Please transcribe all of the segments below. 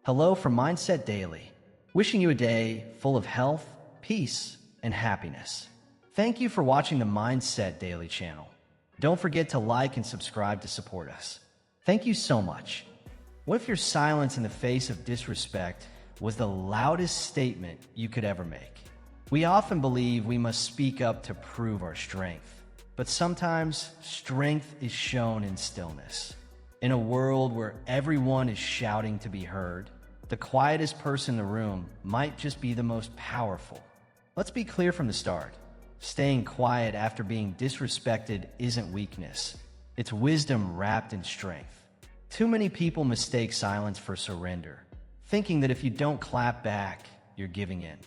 Hello from Mindset Daily, wishing you a day full of health, peace, and happiness. Thank you for watching the Mindset Daily channel. Don't forget to like and subscribe to support us. Thank you so much. What if your silence in the face of disrespect was the loudest statement you could ever make? We often believe we must speak up to prove our strength, but sometimes strength is shown in stillness. In a world where everyone is shouting to be heard, the quietest person in the room might just be the most powerful. Let's be clear from the start. Staying quiet after being disrespected isn't weakness. It's wisdom wrapped in strength. Too many people mistake silence for surrender, thinking that if you don't clap back, you're giving in.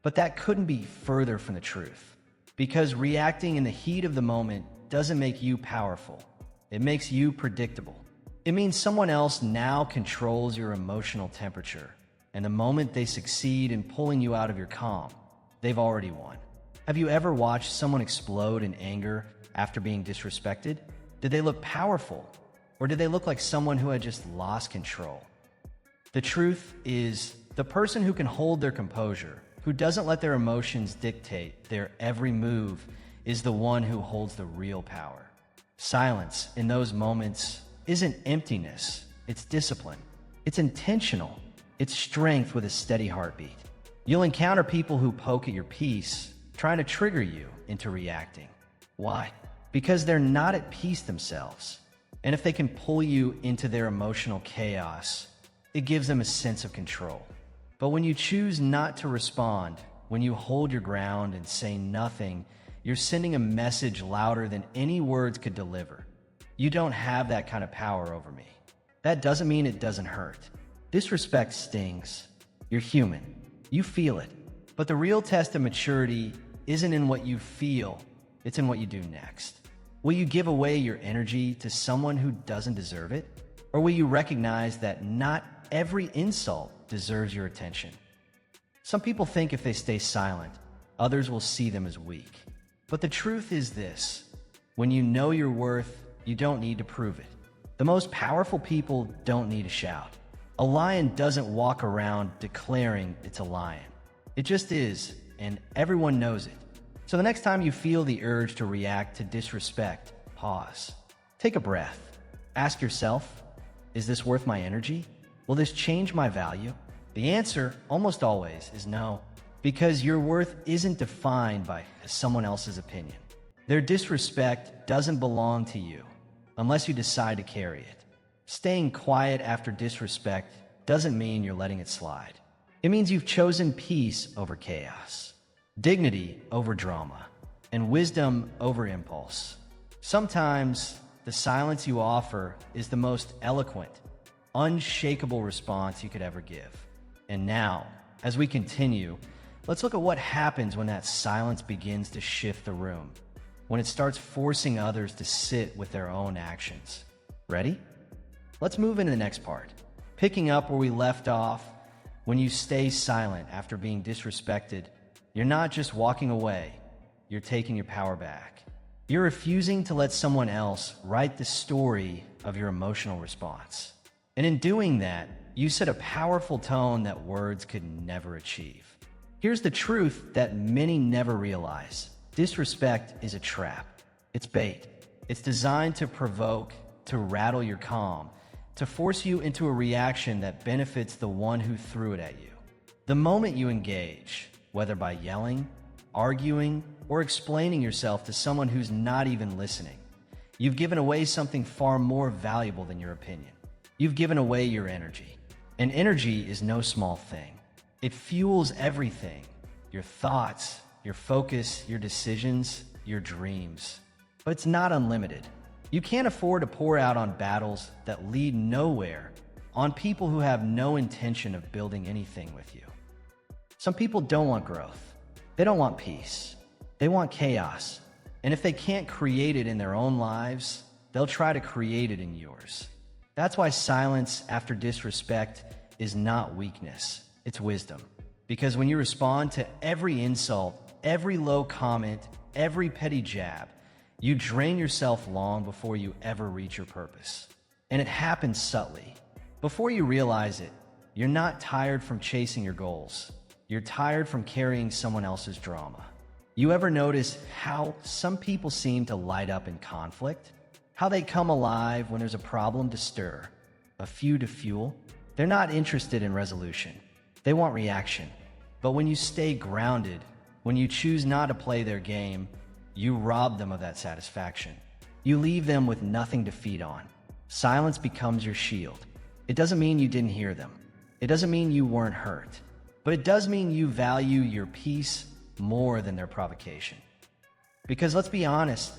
But that couldn't be further from the truth. Because reacting in the heat of the moment doesn't make you powerful. It makes you predictable. It means someone else now controls your emotional temperature, and the moment they succeed in pulling you out of your calm, they've already won. Have you ever watched someone explode in anger after being disrespected? Did they look powerful, or did they look like someone who had just lost control? The truth is, the person who can hold their composure, who doesn't let their emotions dictate their every move, is the one who holds the real power. Silence in those moments isn't emptiness, it's discipline. It's intentional. It's strength with a steady heartbeat. You'll encounter people who poke at your peace, trying to trigger you into reacting. Why? Because they're not at peace themselves. And if they can pull you into their emotional chaos, it gives them a sense of control. But when you choose not to respond, when you hold your ground and say nothing, you're sending a message louder than any words could deliver. You don't have that kind of power over me. That doesn't mean it doesn't hurt. Disrespect stings. You're human. You feel it. But the real test of maturity isn't in what you feel, it's in what you do next. Will you give away your energy to someone who doesn't deserve it? Or will you recognize that not every insult deserves your attention? Some people think if they stay silent, others will see them as weak. But the truth is this: when you know your worth, you don't need to prove it. The most powerful people don't need to shout. A lion doesn't walk around declaring it's a lion. It just is, and everyone knows it. So the next time you feel the urge to react to disrespect, pause. Take a breath. Ask yourself, is this worth my energy? Will this change my value? The answer, almost always, is no, because your worth isn't defined by someone else's opinion. Their disrespect doesn't belong to you unless you decide to carry it. Staying quiet after disrespect doesn't mean you're letting it slide. It means you've chosen peace over chaos, dignity over drama, and wisdom over impulse. Sometimes the silence you offer is the most eloquent, unshakable response you could ever give. And now, as we continue, let's look at what happens when that silence begins to shift the room, when it starts forcing others to sit with their own actions. Ready? Let's move into the next part. Picking up where we left off, when you stay silent after being disrespected, you're not just walking away, you're taking your power back. You're refusing to let someone else write the story of your emotional response. And in doing that, you set a powerful tone that words could never achieve. Here's the truth that many never realize. Disrespect is a trap. It's bait. It's designed to provoke, to rattle your calm, to force you into a reaction that benefits the one who threw it at you. The moment you engage, whether by yelling, arguing, or explaining yourself to someone who's not even listening, you've given away something far more valuable than your opinion. You've given away your energy. And energy is no small thing. It fuels everything: your thoughts, your focus, your decisions, your dreams. But it's not unlimited. You can't afford to pour out on battles that lead nowhere, on people who have no intention of building anything with you. Some people don't want growth. They don't want peace. They want chaos. And if they can't create it in their own lives, they'll try to create it in yours. That's why silence after disrespect is not weakness, it's wisdom. Because when you respond to every insult, every low comment, every petty jab, you drain yourself long before you ever reach your purpose. And it happens subtly. Before you realize it, You're not tired from chasing your goals. You're tired from carrying someone else's drama. You ever notice how some people seem to light up in conflict? How they come alive when there's a problem to stir, a feud to fuel? They're not interested in resolution. They want reaction. But when you stay grounded, when you choose not to play their game, you rob them of that satisfaction. You leave them with nothing to feed on. Silence becomes your shield. It doesn't mean you didn't hear them. It doesn't mean you weren't hurt. But it does mean you value your peace more than their provocation. Because let's be honest,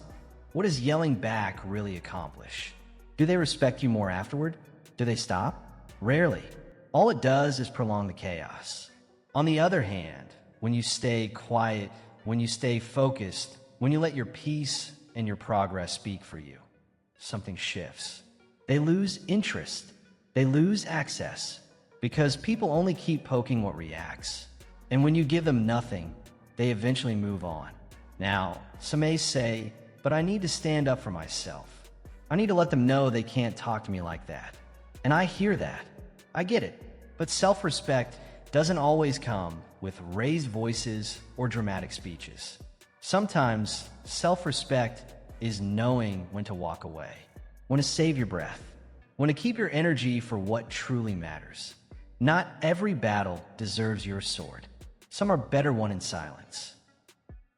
what does yelling back really accomplish? Do they respect you more afterward? Do they stop? Rarely. All it does is prolong the chaos. On the other hand, when you stay quiet, when you stay focused, when you let your peace and your progress speak for you, something shifts. They lose interest. They lose access because people only keep poking what reacts. And when you give them nothing, they eventually move on. Now, some may say, but I need to stand up for myself. I need to let them know they can't talk to me like that. And I hear that. I get it. But self-respect doesn't always come with raised voices or dramatic speeches. Sometimes self-respect is knowing when to walk away, when to save your breath, when to keep your energy for what truly matters. Not every battle deserves your sword. Some are better won in silence.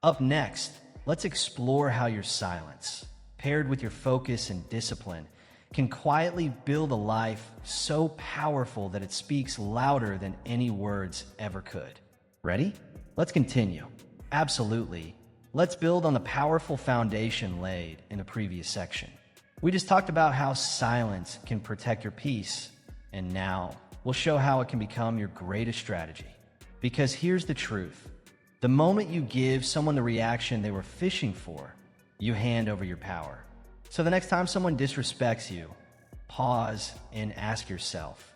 Up next, let's explore how your silence, paired with your focus and discipline, can quietly build a life so powerful that it speaks louder than any words ever could. Ready? Let's continue. Absolutely. Let's build on the powerful foundation laid in a previous section. We just talked about how silence can protect your peace, and now we'll show how it can become your greatest strategy. Because here's the truth. The moment you give someone the reaction they were fishing for, you hand over your power. So the next time someone disrespects you, pause and ask yourself,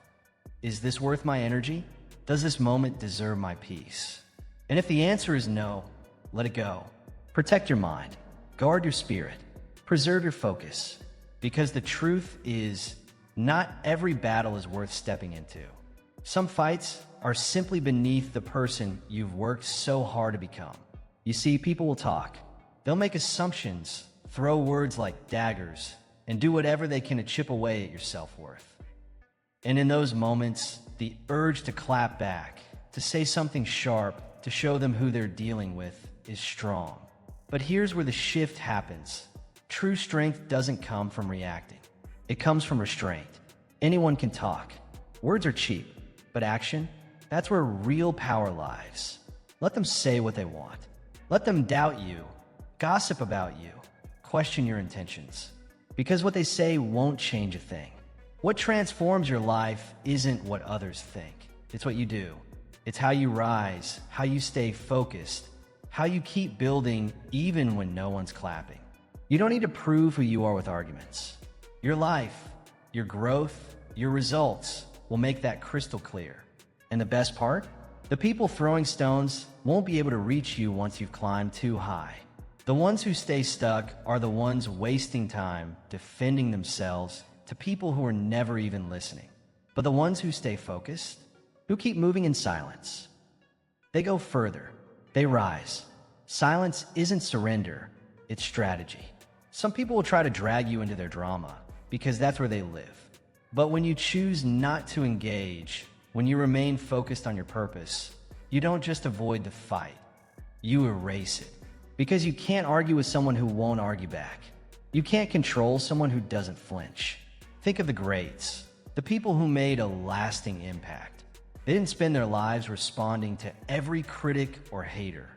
is this worth my energy? Does this moment deserve my peace? And if the answer is no, let it go. Protect your mind, guard your spirit, preserve your focus. Because the truth is, not every battle is worth stepping into. Some fights are simply beneath the person you've worked so hard to become. You see, people will talk. They'll make assumptions, throw words like daggers, and do whatever they can to chip away at your self-worth. And in those moments, the urge to clap back, to say something sharp, to show them who they're dealing with, is strong. But here's where the shift happens. True strength doesn't come from reacting. It comes from restraint. Anyone can talk. Words are cheap, but action, that's where real power lies. Let them say what they want. Let them doubt you, gossip about you, question your intentions. Because what they say won't change a thing. What transforms your life isn't what others think. It's what you do. It's how you rise, how you stay focused, how you keep building even when no one's clapping. You don't need to prove who you are with arguments. Your life, your growth, your results will make that crystal clear. And the best part? The people throwing stones won't be able to reach you once you've climbed too high. The ones who stay stuck are the ones wasting time defending themselves to people who are never even listening. But the ones who stay focused, who keep moving in silence, they go further. They rise. Silence isn't surrender, it's strategy. Some people will try to drag you into their drama because that's where they live. But when you choose not to engage, when you remain focused on your purpose, you don't just avoid the fight, you erase it. Because you can't argue with someone who won't argue back. You can't control someone who doesn't flinch. Think of the greats, the people who made a lasting impact. They didn't spend their lives responding to every critic or hater.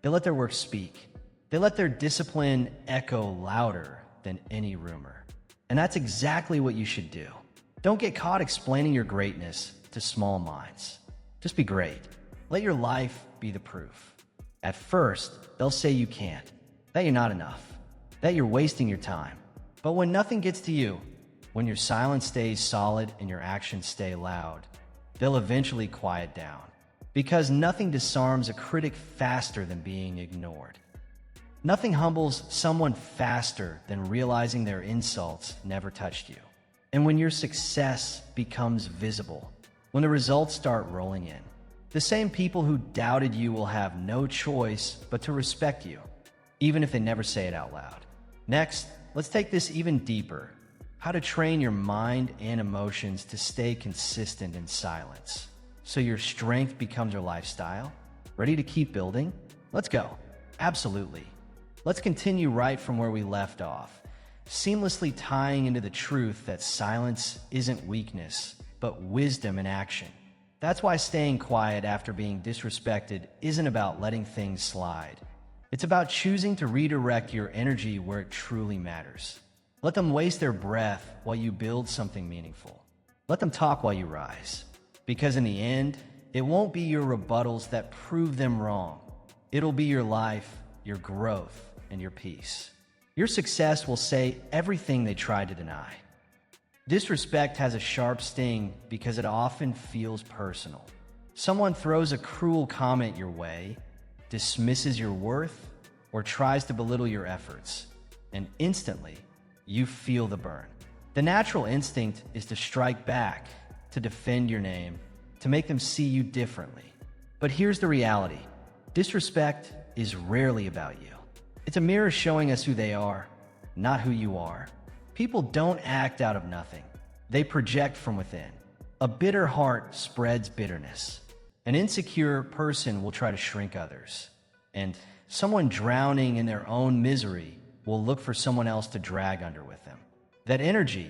They let their work speak. They let their discipline echo louder than any rumor. And that's exactly what you should do. Don't get caught explaining your greatness to small minds. Just be great. Let your life be the proof. At first, they'll say you can't, that you're not enough, that you're wasting your time. But when nothing gets to you, when your silence stays solid and your actions stay loud, they'll eventually quiet down. Because nothing disarms a critic faster than being ignored. Nothing humbles someone faster than realizing their insults never touched you. And when your success becomes visible, when the results start rolling in. The same people who doubted you will have no choice but to respect you, even if they never say it out loud. Next, let's take this even deeper. How to train your mind and emotions to stay consistent in silence, so your strength becomes your lifestyle. Ready to keep building? Let's go. Absolutely. Let's continue right from where we left off, seamlessly tying into the truth that silence isn't weakness, but wisdom in action. That's why staying quiet after being disrespected isn't about letting things slide. It's about choosing to redirect your energy where it truly matters. Let them waste their breath while you build something meaningful. Let them talk while you rise. Because in the end, it won't be your rebuttals that prove them wrong. It'll be your life, your growth, and your peace. Your success will say everything they tried to deny. Disrespect has a sharp sting because it often feels personal. Someone throws a cruel comment your way, dismisses your worth, or tries to belittle your efforts, and instantly, you feel the burn. The natural instinct is to strike back, to defend your name, to make them see you differently. But here's the reality. Disrespect is rarely about you. It's a mirror showing us who they are, not who you are. People don't act out of nothing. They project from within. A bitter heart spreads bitterness. An insecure person will try to shrink others. And someone drowning in their own misery will look for someone else to drag under with them. That energy,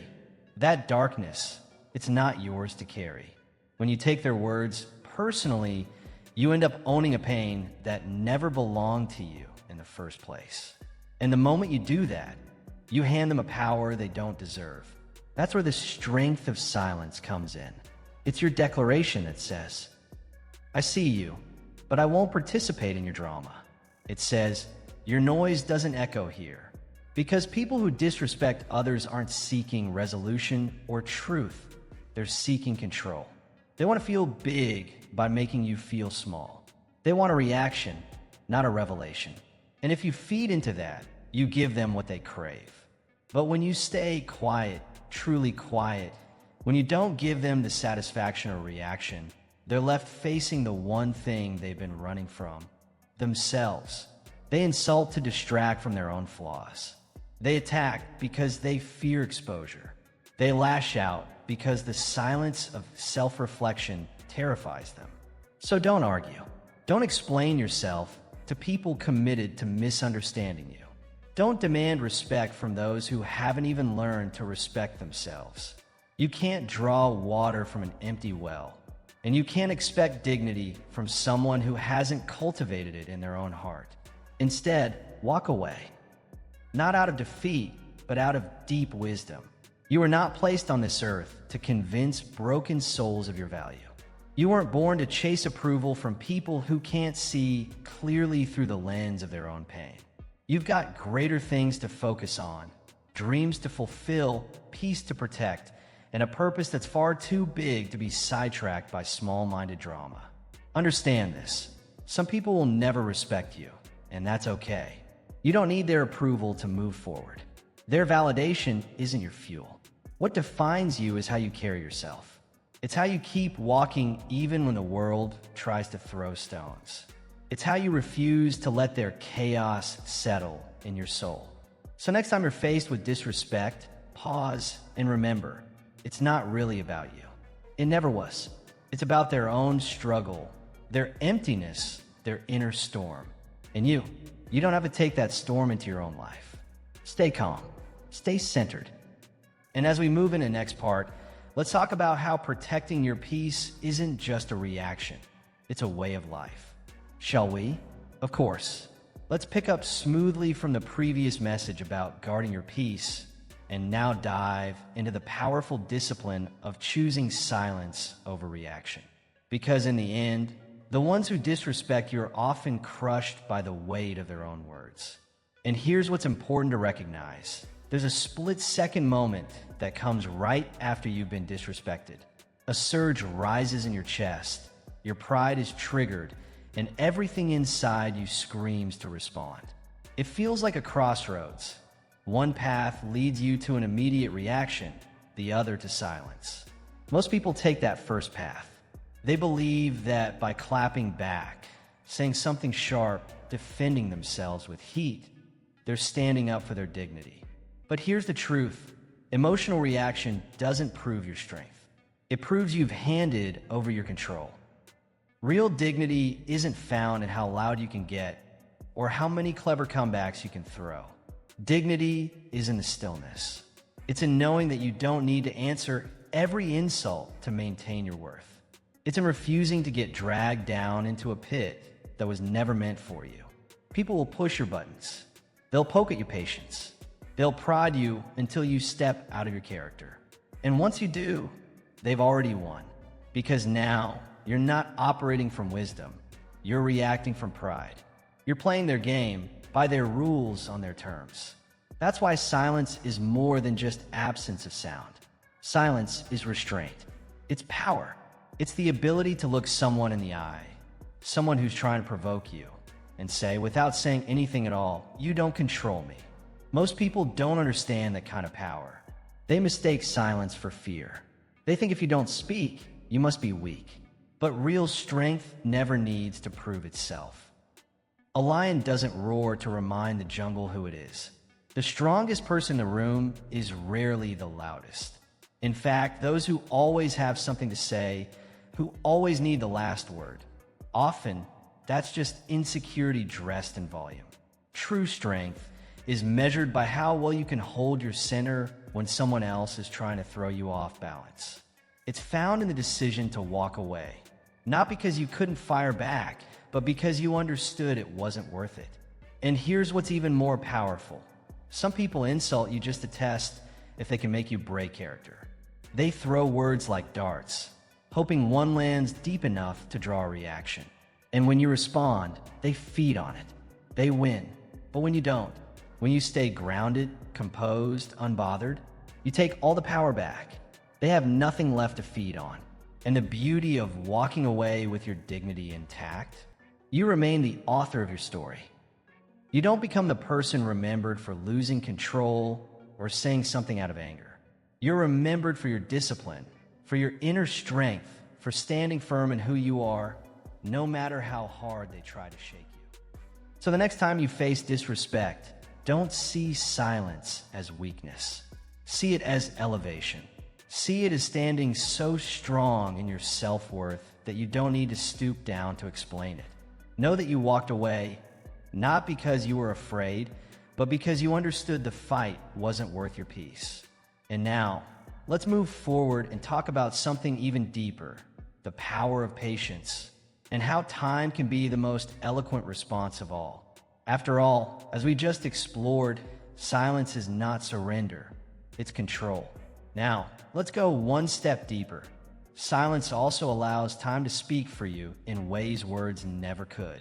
that darkness, it's not yours to carry. When you take their words personally, you end up owning a pain that never belonged to you in the first place. And the moment you do that, you hand them a power they don't deserve. That's where the strength of silence comes in. It's your declaration that says, I see you, but I won't participate in your drama. It says, your noise doesn't echo here. Because people who disrespect others aren't seeking resolution or truth. They're seeking control. They want to feel big by making you feel small. They want a reaction, not a revelation. And if you feed into that, you give them what they crave. But when you stay quiet, truly quiet, when you don't give them the satisfaction or reaction, they're left facing the one thing they've been running from, themselves. They insult to distract from their own flaws. They attack because they fear exposure. They lash out because the silence of self-reflection terrifies them. So don't argue. Don't explain yourself to people committed to misunderstanding you. Don't demand respect from those who haven't even learned to respect themselves. You can't draw water from an empty well, and you can't expect dignity from someone who hasn't cultivated it in their own heart. Instead, walk away. Not out of defeat, but out of deep wisdom. You were not placed on this earth to convince broken souls of your value. You weren't born to chase approval from people who can't see clearly through the lens of their own pain. You've got greater things to focus on, dreams to fulfill, peace to protect, and a purpose that's far too big to be sidetracked by small-minded drama. Understand this. Some people will never respect you, and that's okay. You don't need their approval to move forward. Their validation isn't your fuel. What defines you is how you carry yourself. It's how you keep walking even when the world tries to throw stones. It's how you refuse to let their chaos settle in your soul. So next time you're faced with disrespect, pause and remember, it's not really about you. It never was. It's about their own struggle, their emptiness, their inner storm. And you don't have to take that storm into your own life. Stay calm, stay centered. And as we move into the next part, let's talk about how protecting your peace isn't just a reaction. It's a way of life. Shall we? Of course. Let's pick up smoothly from the previous message about guarding your peace and now dive into the powerful discipline of choosing silence over reaction. Because in the end, the ones who disrespect you are often crushed by the weight of their own words. And here's what's important to recognize. There's a split-second moment that comes right after you've been disrespected. A surge rises in your chest, your pride is triggered, and everything inside you screams to respond. It feels like a crossroads. One path leads you to an immediate reaction, the other to silence. Most people take that first path. They believe that by clapping back, saying something sharp, defending themselves with heat, they're standing up for their dignity. But here's the truth. Emotional reaction doesn't prove your strength. It proves you've handed over your control. Real dignity isn't found in how loud you can get or how many clever comebacks you can throw. Dignity is in the stillness. It's in knowing that you don't need to answer every insult to maintain your worth. It's in refusing to get dragged down into a pit that was never meant for you. People will push your buttons. They'll poke at your patience. They'll prod you until you step out of your character. And once you do, they've already won. Because now, you're not operating from wisdom. You're reacting from pride. You're playing their game by their rules on their terms. That's why silence is more than just absence of sound. Silence is restraint. It's power. It's the ability to look someone in the eye, someone who's trying to provoke you, and say, without saying anything at all, you don't control me. Most people don't understand that kind of power. They mistake silence for fear. They think if you don't speak, you must be weak. But real strength never needs to prove itself. A lion doesn't roar to remind the jungle who it is. The strongest person in the room is rarely the loudest. In fact, those who always have something to say, who always need the last word, often that's just insecurity dressed in volume. True strength is measured by how well you can hold your center when someone else is trying to throw you off balance. It's found in the decision to walk away, not because you couldn't fire back, but because you understood it wasn't worth it. And here's what's even more powerful. Some people insult you just to test if they can make you break character. They throw words like darts, hoping one lands deep enough to draw a reaction. And when you respond, they feed on it. They win. But when you don't, when you stay grounded, composed, unbothered, you take all the power back. They have nothing left to feed on. And the beauty of walking away with your dignity intact, you remain the author of your story. You don't become the person remembered for losing control or saying something out of anger. You're remembered for your discipline, for your inner strength, for standing firm in who you are, no matter how hard they try to shake you. So the next time you face disrespect, don't see silence as weakness. See it as elevation. See it as standing so strong in your self-worth that you don't need to stoop down to explain it. Know that you walked away, not because you were afraid, but because you understood the fight wasn't worth your peace. And now, let's move forward and talk about something even deeper, the power of patience, and how time can be the most eloquent response of all. After all, as we just explored, silence is not surrender, it's control. Now, let's go one step deeper. Silence also allows time to speak for you in ways words never could.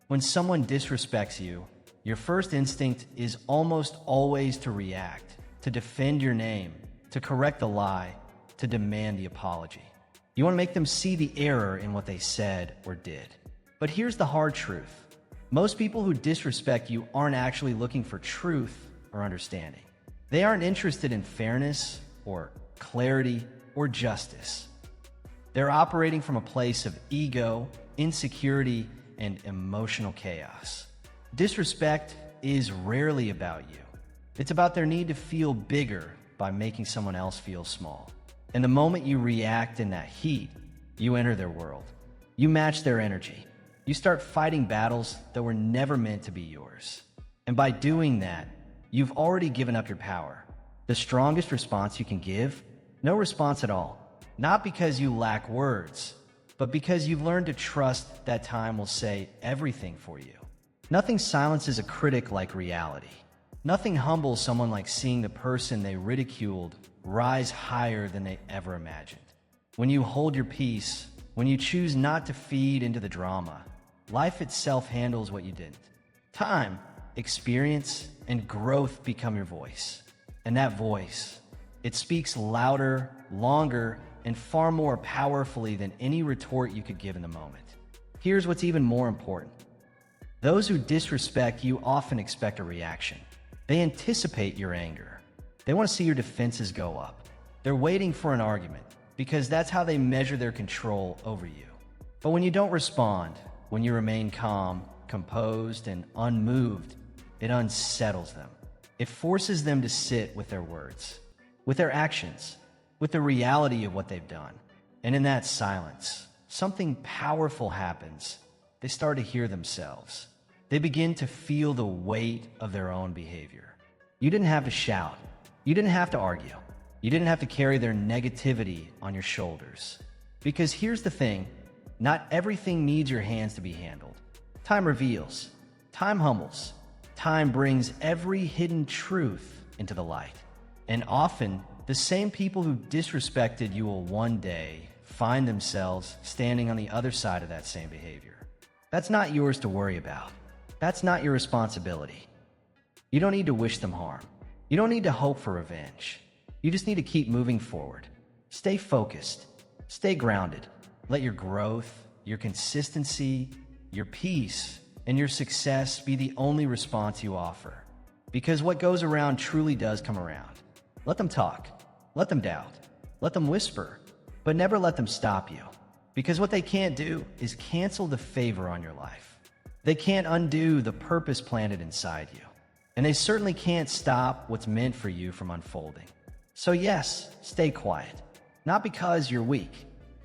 When someone disrespects you, your first instinct is almost always to react, to defend your name, to correct the lie, to demand the apology. You want to make them see the error in what they said or did. But here's the hard truth. Most people who disrespect you aren't actually looking for truth or understanding. They aren't interested in fairness or clarity or justice. They're operating from a place of ego, insecurity, and emotional chaos. Disrespect is rarely about you. It's about their need to feel bigger by making someone else feel small. And the moment you react in that heat, you enter their world. You match their energy. You start fighting battles that were never meant to be yours. And by doing that, you've already given up your power. The strongest response you can give? No response at all. Not because you lack words, but because you've learned to trust that time will say everything for you. Nothing silences a critic like reality. Nothing humbles someone like seeing the person they ridiculed rise higher than they ever imagined. When you hold your peace, when you choose not to feed into the drama, life itself handles what you didn't. Time, experience, and growth become your voice. And that voice, it speaks louder, longer, and far more powerfully than any retort you could give in the moment. Here's what's even more important. Those who disrespect you often expect a reaction. They anticipate your anger. They want to see your defenses go up. They're waiting for an argument because that's how they measure their control over you. But when you don't respond, when you remain calm, composed, and unmoved, it unsettles them. It forces them to sit with their words, with their actions, with the reality of what they've done. And in that silence, something powerful happens. They start to hear themselves. They begin to feel the weight of their own behavior. You didn't have to shout. You didn't have to argue. You didn't have to carry their negativity on your shoulders. Because here's the thing, not everything needs your hands to be handled. Time reveals. Time humbles. Time brings every hidden truth into the light. And often, the same people who disrespected you will one day find themselves standing on the other side of that same behavior. That's not yours to worry about. That's not your responsibility. You don't need to wish them harm. You don't need to hope for revenge. You just need to keep moving forward. Stay focused. Stay grounded. Let your growth, your consistency, your peace, and your success be the only response you offer. Because what goes around truly does come around. Let them talk. Let them doubt. Let them whisper. But never let them stop you. Because what they can't do is cancel the favor on your life. They can't undo the purpose planted inside you. And they certainly can't stop what's meant for you from unfolding. So yes, stay quiet. Not because you're weak.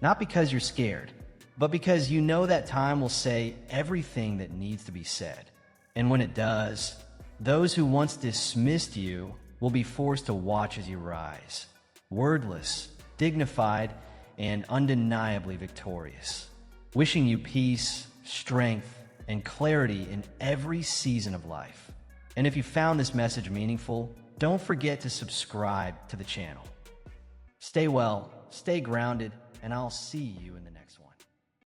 Not because you're scared. But because you know that time will say everything that needs to be said. And when it does, those who once dismissed you will be forced to watch as you rise. Wordless, dignified, and undeniably victorious. Wishing you peace, strength, and clarity in every season of life. And if you found this message meaningful, don't forget to subscribe to the channel. Stay well, stay grounded, and I'll see you in the next.